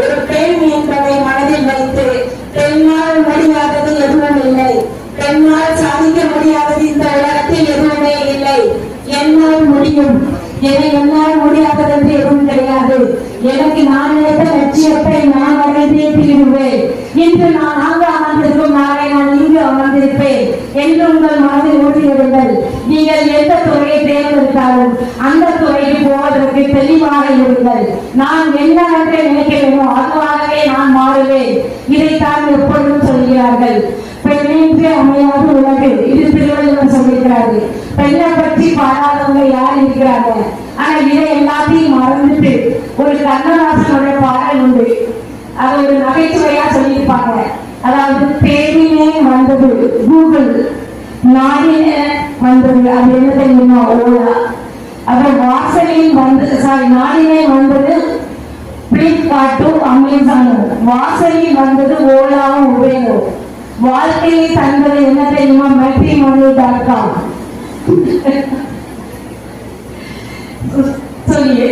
ஒரு பெண் என்பதை மனதில் வைத்து பெண்ணால் முடியாதது எதுவும் இல்லை, பெண்ணால் சாதிக்க முடியாதது இந்த உலகத்தில் எதுவுமே இல்லை. என்னால் முடியும், என்னால் முடியாதது என்று எதுவும் கிடையாது. எனக்கு நான் நினைத்த லட்சியத்தை நான் அடைந்தே தீருவேன். இன்று நான் அங்கு அமர்ந்திருக்கும், நாளை நான் இங்கு அமர்ந்திருப்பேன் என்று உங்கள் மனதில் ஊற்றிவிடுங்கள். நீங்கள் எந்த துறையை தேர்ந்தெடுத்தாலும் அந்த துறைக்கு போவதற்கு தெளிவாக இருங்கள். நான் என்னவென்று நினைக்கிறேனோ அதுவாகவே நான் மாறுவேன். இதைத்தான் எப்பொழுதும் சொல்கிறார்கள். பெண்ணின்றி அமையாத உலகு, இது திருவள்ளுவர் சொல்லியிருக்கிறாரு. பெண்ணை பற்றி பாடாதவங்க யார் இருக்கிறாங்க? ஆனா இதை எல்லாத்தையும் மறந்துட்டு ஒரு கண்ணதாசனுடைய பாடல் உண்டு, அது ஒரு நகைச்சுவையா சொல்லியிருப்பாங்க. அதாவது தேடினே வந்தது கூகுள், நாடினே வந்தது அது என்ன தெரியுமா? ஓலா. அப்புறம் வாசலில் வந்து நாடினே வந்தது பிளிப்கார்ட்டும் அமேசானும், வாசலில் வந்தது ஓலாவும் உபயோகம், வாழ்க்கையை தந்தது என்ன தெரியுமா? matrimony.com. சொல்லியே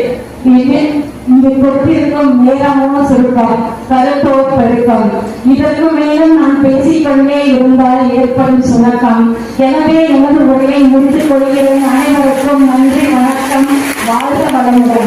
இங்கு கொடுத்திருக்கும் நேரமோ சுருக்கம், கருத்தோ பெருக்கம். இதற்கு மேலும் நான் பேசிக்கொண்டே இருந்தால் ஏற்படும் சுணக்கம். எனவே எனது உரையை முடித்துக் கொள்கிறேன். அனைவருக்கும் நன்றி, வணக்கம், வாழ்க வளமுடன்.